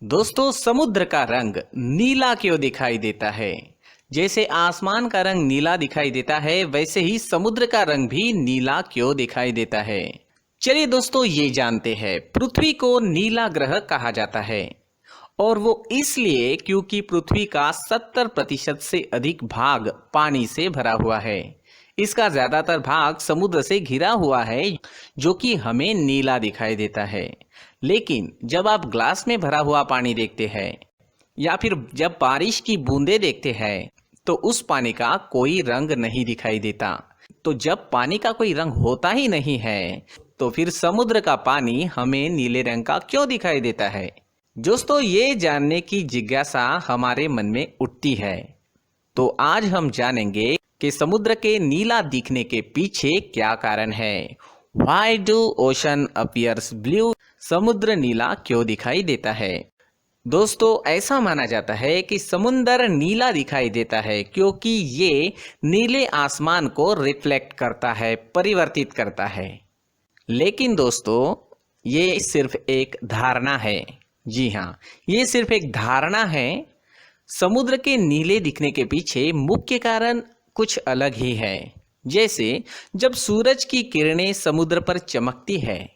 दोस्तों, समुद्र का रंग नीला क्यों दिखाई देता है? जैसे आसमान का रंग नीला दिखाई देता है, वैसे ही समुद्र का रंग भी नीला क्यों दिखाई देता है? चलिए दोस्तों, ये जानते हैं। पृथ्वी को नीला ग्रह कहा जाता है और वो इसलिए क्योंकि पृथ्वी का 70% से अधिक भाग पानी से भरा हुआ है। इसका ज्यादातर भाग समुद्र से घिरा हुआ है, जो कि हमें नीला दिखाई देता है। लेकिन जब आप ग्लास में भरा हुआ पानी देखते हैं या फिर जब बारिश की बूंदें देखते हैं, तो उस पानी का कोई रंग नहीं दिखाई देता। तो जब पानी का कोई रंग होता ही नहीं है, तो फिर समुद्र का पानी हमें नीले रंग का क्यों दिखाई देता है? दोस्तों, ये जानने की जिज्ञासा हमारे मन में उठती है। तो आज हम जानेंगे कि समुद्र के नीला दिखने के पीछे क्या कारण है। Why do ocean appears blue? समुद्र नीला क्यों दिखाई देता है? दोस्तों, ऐसा माना जाता है कि समुद्र नीला दिखाई देता है क्योंकि ये नीले आसमान को रिफ्लेक्ट करता है, परिवर्तित करता है। लेकिन दोस्तों, ये सिर्फ एक धारणा है। जी हाँ, ये सिर्फ एक धारणा है। समुद्र के नीले दिखने के पीछे मुख्य कारण कुछ अलग ही है। जैसे जब सूरज की किरणें समुद्र पर चमकती है,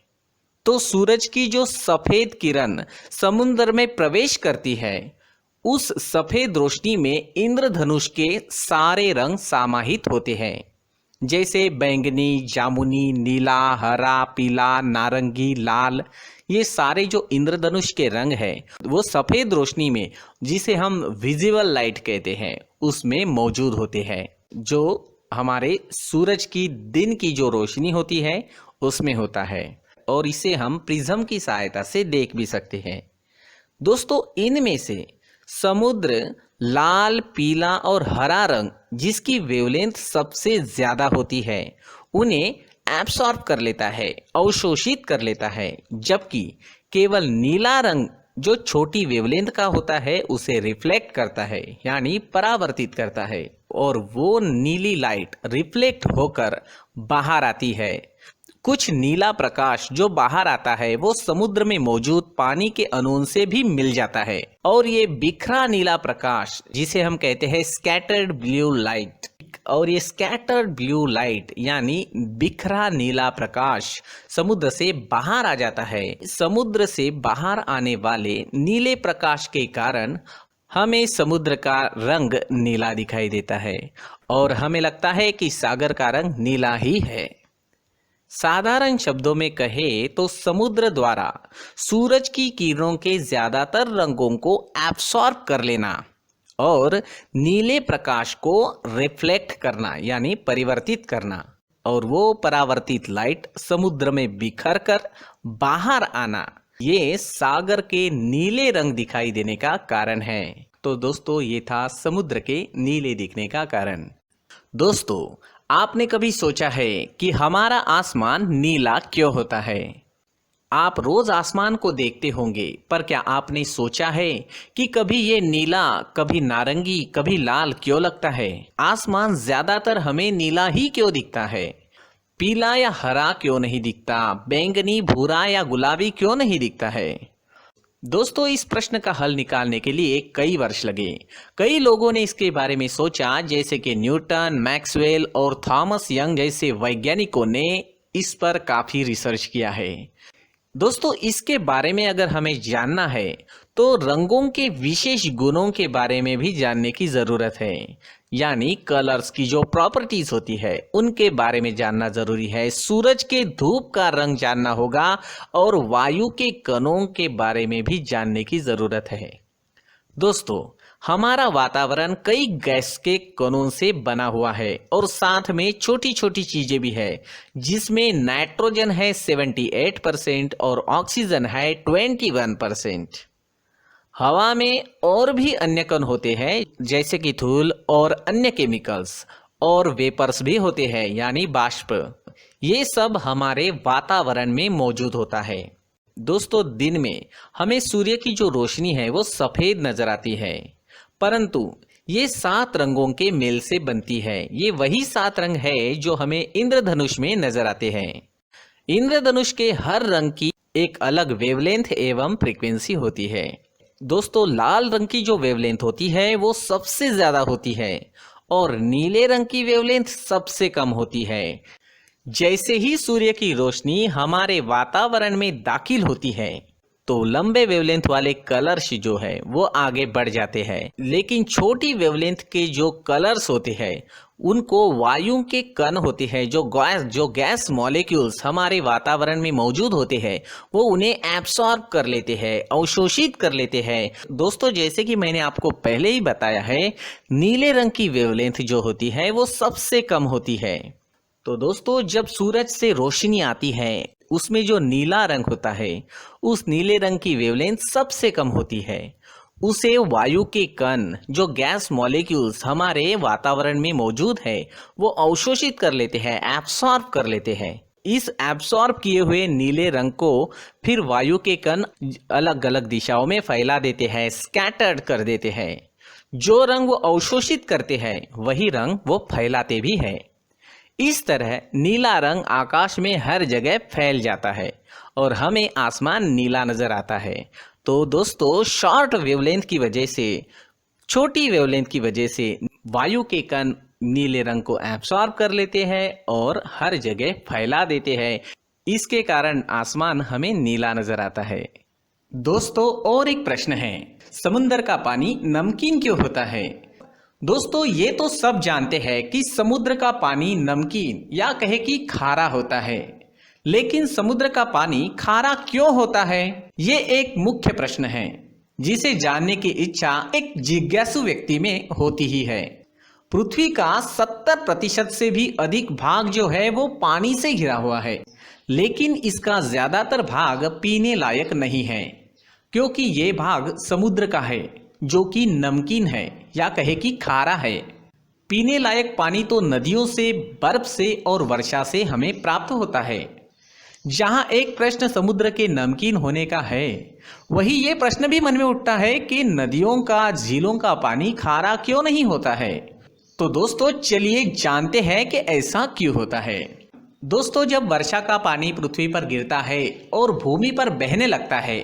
तो सूरज की जो सफेद किरण समुद्र में प्रवेश करती है, उस सफेद रोशनी में इंद्रधनुष के सारे रंग समाहित होते हैं। जैसे बैंगनी, जामुनी, नीला, हरा, पीला, नारंगी, लाल, ये सारे जो इंद्रधनुष के रंग है, वो सफेद रोशनी में, जिसे हम विजिबल लाइट कहते हैं, उसमें मौजूद होते हैं। जो हमारे सूरज की दिन की जो रोशनी होती है, उसमें होता है और इसे हम प्रिज्म की सहायता से देख भी सकते हैं। दोस्तों, इनमें से समुद्र लाल, पीला और हरा रंग, जिसकी वेवलेंथ सबसे ज्यादा होती है, उन्हें एब्सॉर्ब कर लेता है, अवशोषित कर लेता है। जबकि केवल नीला रंग, जो छोटी वेवलेंथ का होता है, उसे रिफ्लेक्ट करता है, यानी परावर्तित करता है, और वो नीली लाइट रिफ्लेक्ट होकर बाहर आती है। कुछ नीला प्रकाश जो बाहर आता है, वो समुद्र में मौजूद पानी के अणुओं से भी मिल जाता है, और ये बिखरा नीला प्रकाश, जिसे हम कहते हैं स्कैटर्ड ब्लू लाइट, और ये स्कैटर्ड ब्लू लाइट यानी बिखरा नीला प्रकाश समुद्र से बाहर आ जाता है। समुद्र से बाहर आने वाले नीले प्रकाश के कारण हमें समुद्र का रंग नीला दिखाई देता है और हमें लगता है कि सागर का रंग नीला ही है। साधारण शब्दों में कहे तो समुद्र द्वारा सूरज की किरणों के ज्यादातर रंगों को एब्सॉर्ब कर लेना और नीले प्रकाश को रिफ्लेक्ट करना, यानी परिवर्तित करना, और वो परावर्तित लाइट समुद्र में बिखर कर बाहर आना, ये सागर के नीले रंग दिखाई देने का कारण है। तो दोस्तों, ये था समुद्र के नीले दिखने का कारण। दोस्तों, आपने कभी सोचा है कि हमारा आसमान नीला क्यों होता है? आप रोज आसमान को देखते होंगे, पर क्या आपने सोचा है कि कभी ये नीला, कभी नारंगी, कभी लाल क्यों लगता है? आसमान ज्यादातर हमें नीला ही क्यों दिखता है? पीला या हरा क्यों नहीं दिखता? बैंगनी, भूरा या गुलाबी क्यों नहीं दिखता है? दोस्तों, इस प्रश्न का हल निकालने के लिए कई वर्ष लगे। कई लोगों ने इसके बारे में सोचा, जैसे कि न्यूटन, मैक्सवेल और थॉमस यंग जैसे वैज्ञानिकों ने इस पर काफी रिसर्च किया है। दोस्तों, इसके बारे में अगर हमें जानना है, तो रंगों के विशेष गुणों के बारे में भी जानने की जरूरत है, यानी कलर्स की जो प्रॉपर्टीज होती है, उनके बारे में जानना जरूरी है। सूरज के धूप का रंग जानना होगा और वायु के कणों के बारे में भी जानने की जरूरत है। दोस्तों, हमारा वातावरण कई गैस के कणों से बना हुआ है और साथ में छोटी छोटी चीजें भी है, जिसमें नाइट्रोजन है 78% और ऑक्सीजन है 21%। हवा में और भी अन्य कण होते हैं, जैसे कि धूल और अन्य केमिकल्स, और वेपर्स भी होते हैं, यानी बाष्प। ये सब हमारे वातावरण में मौजूद होता है। दोस्तों, दिन में हमें सूर्य की जो रोशनी है, वो सफेद नजर आती है, परंतु ये 7 रंगों के मेल से बनती है। ये वही 7 रंग है जो हमें इंद्रधनुष में नजर आते हैं। इंद्रधनुष के हर रंग की एक अलग वेवलेंथ एवं फ्रीक्वेंसी होती है। दोस्तों लाल रंग की जो वेवलेंथ होती है वो सबसे ज्यादा होती है और नीले रंग की वेवलेंथ सबसे कम होती है। जैसे ही सूर्य की रोशनी हमारे वातावरण में दाखिल होती है तो लंबे वेवलेंथ वाले कलर्स जो है वो आगे बढ़ जाते हैं, लेकिन छोटी वेवलेंथ के जो कलर्स होते हैं उनको वायु के कण होते हैं, जो गैस मॉलिक्यूल्स हमारे वातावरण में मौजूद होते हैं वो उन्हें एब्सॉर्ब कर लेते हैं, अवशोषित कर लेते हैं। दोस्तों जैसे कि मैंने आपको पहले ही बताया है, नीले रंग की वेवलेंथ जो होती है वो सबसे कम होती है। तो दोस्तों जब सूरज से रोशनी आती है उसमें जो नीला रंग होता है उस नीले रंग की वेवलेंथ सबसे कम होती है। उसे वायु के कण, जो गैस मॉलिक्यूल्स हमारे वातावरण में मौजूद है वो अवशोषित कर लेते हैं, एब्सॉर्ब कर लेते हैं। इस एब्सॉर्ब किए हुए नीले रंग को फिर वायु के कण अलग अलग दिशाओं में फैला देते हैं, स्कैटर्ड कर देते हैं। जो रंग वो अवशोषित करते हैं वही रंग वो फैलाते भी हैं। इस तरह नीला रंग आकाश में हर जगह फैल जाता है और हमें आसमान नीला नजर आता है। तो दोस्तों शॉर्ट वेवलेंथ की वजह से, छोटी वेवलेंथ की वजह से वायु के कण नीले रंग को एब्सॉर्ब कर लेते हैं और हर जगह फैला देते हैं। इसके कारण आसमान हमें नीला नजर आता है। दोस्तों और एक प्रश्न है, समुद्र का पानी नमकीन क्यों होता है? दोस्तों ये तो सब जानते हैं कि समुद्र का पानी नमकीन या कहे कि खारा होता है, लेकिन समुद्र का पानी खारा क्यों होता है, ये एक मुख्य प्रश्न है जिसे जानने की इच्छा एक जिज्ञासु व्यक्ति में होती ही है। पृथ्वी का 70% से भी अधिक भाग जो है वो पानी से घिरा हुआ है, लेकिन इसका ज्यादातर भाग पीने लायक नहीं है क्योंकि ये भाग समुद्र का है जो कि नमकीन है या कहे कि खारा है। पीने लायक पानी तो नदियों से, बर्फ से और वर्षा से हमें प्राप्त होता है। जहां एक प्रश्न समुद्र के नमकीन होने का है, वही ये प्रश्न भी मन में उठता है कि नदियों का, झीलों का पानी खारा क्यों नहीं होता है। तो दोस्तों चलिए जानते हैं कि ऐसा क्यों होता है। दोस्तों जब वर्षा का पानी पृथ्वी पर गिरता है और भूमि पर बहने लगता है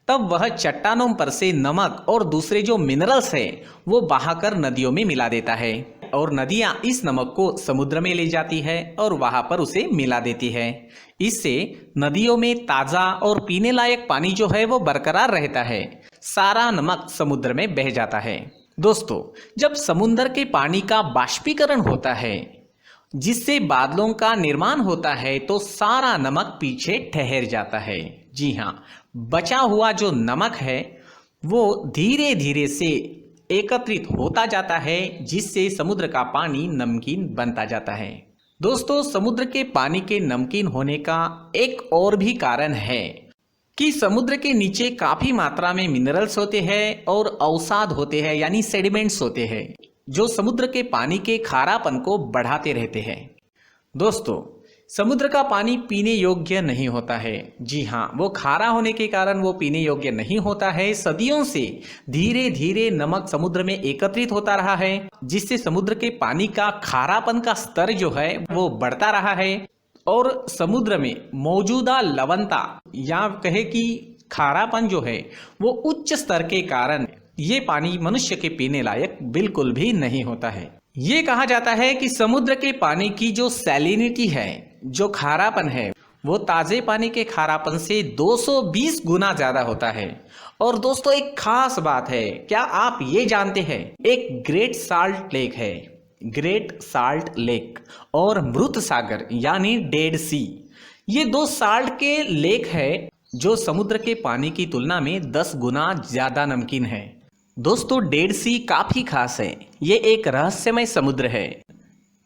तब वह चट्टानों पर से नमक और दूसरे जो मिनरल्स है वो बहाकर नदियों में मिला देता है और नदियां इस नमक को समुद्र में ले जाती है और वहां पर उसे मिला देती है। इससे नदियों में ताजा और पीने लायक पानी जो है वो बरकरार रहता है, सारा नमक समुद्र में बह जाता है। दोस्तों जब समुद्र के पानी का बाष्पीकरण होता है जिससे बादलों का निर्माण होता है तो सारा नमक पीछे ठहर जाता है। जी हाँ, बचा हुआ जो नमक है वो धीरे धीरे से एकत्रित होता जाता है जिससे समुद्र का पानी नमकीन बनता जाता है। दोस्तों समुद्र के पानी के नमकीन होने का एक और भी कारण है कि समुद्र के नीचे काफी मात्रा में मिनरल्स होते हैं और अवसाद होते हैं यानी सेडिमेंट्स होते हैं जो समुद्र के पानी के खारापन को बढ़ाते रहते हैं। दोस्तों समुद्र का पानी पीने योग्य नहीं होता है। जी हाँ, वो खारा होने के कारण वो पीने योग्य नहीं होता है। सदियों से धीरे धीरे नमक समुद्र में एकत्रित होता रहा है जिससे समुद्र के पानी का खारापन का स्तर जो है वो बढ़ता रहा है और समुद्र में मौजूदा लवणता या कहे कि खारापन जो है वो उच्च स्तर के कारण ये पानी मनुष्य के पीने लायक बिल्कुल भी नहीं होता है। ये कहा जाता है कि समुद्र के पानी की जो सैलिनिटी है, जो खारापन है, वो ताजे पानी के खारापन से 220 गुना ज्यादा होता है। और दोस्तों एक खास बात है, क्या आप ये जानते हैं एक ग्रेट साल्ट लेक है, ग्रेट साल्ट लेक और मृत सागर यानी डेड सी, ये दो साल्ट के लेक है जो समुद्र के पानी की तुलना में 10 गुना ज्यादा नमकीन है। दोस्तों डेड सी काफी खास है, ये एक रहस्यमय समुद्र है।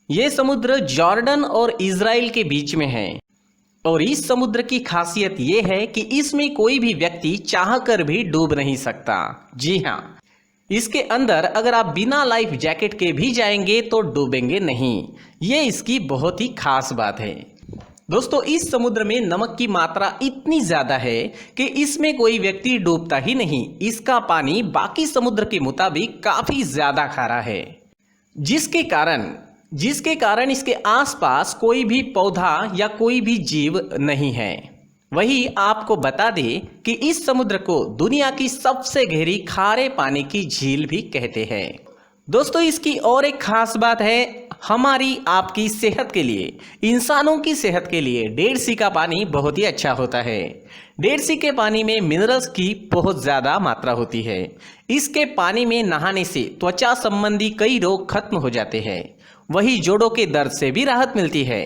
ये समुद्र जॉर्डन और इजराइल के बीच में है और इस समुद्र की खासियत ये है कि इसमें कोई भी व्यक्ति चाहकर भी डूब नहीं सकता। जी हाँ, इसके अंदर अगर आप बिना लाइफ जैकेट के भी जाएंगे तो डूबेंगे नहीं, ये इसकी बहुत ही खास बात है। दोस्तों इस समुद्र में नमक की मात्रा इतनी ज्यादा है कि इसमें कोई व्यक्ति डूबता ही नहीं। इसका पानी बाकी समुद्र के मुताबिक काफी ज्यादा खारा है, जिसके कारण इसके आसपास कोई भी पौधा या कोई भी जीव नहीं है। वही आपको बता दें कि इस समुद्र को दुनिया की सबसे गहरी खारे पानी की झील भी कहते हैं। दोस्तों इसकी और एक खास बात है, हमारी आपकी सेहत के लिए, इंसानों की सेहत के लिए डेड सी का पानी बहुत ही अच्छा होता है। डेड सी के पानी में मिनरल्स की बहुत ज़्यादा मात्रा होती है। इसके पानी में नहाने से त्वचा संबंधी कई रोग खत्म हो जाते हैं। वही जोड़ों के दर्द से भी राहत मिलती है।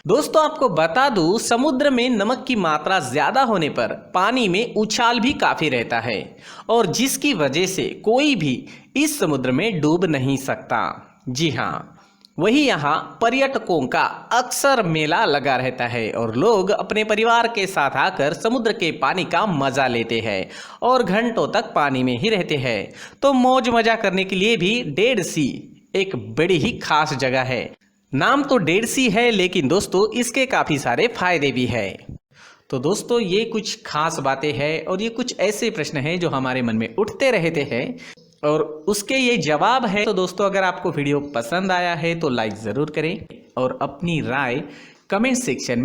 दोस्तों आपको बता दूं, समुद्र में नमक की मात्रा ज्यादा होने पर पानी में उछाल भी काफी रहता है और जिसकी वजह से कोई भी इस समुद्र में डूब नहीं सकता। जी हाँ, वही यहाँ पर्यटकों का अक्सर मेला लगा रहता है और लोग अपने परिवार के साथ आकर समुद्र के पानी का मजा लेते हैं और घंटों तक पानी में ही रहते हैं। तो मौज मजा करने के लिए भी डेड सी एक बड़ी ही खास जगह है। नाम तो डेड सी है, लेकिन दोस्तों इसके काफ़ी सारे फायदे भी है। तो दोस्तों ये कुछ खास बातें हैं और ये कुछ ऐसे प्रश्न हैं जो हमारे मन में उठते रहते हैं और उसके ये जवाब है। तो दोस्तों अगर आपको वीडियो पसंद आया है तो लाइक ज़रूर करें और अपनी राय कमेंट सेक्शन में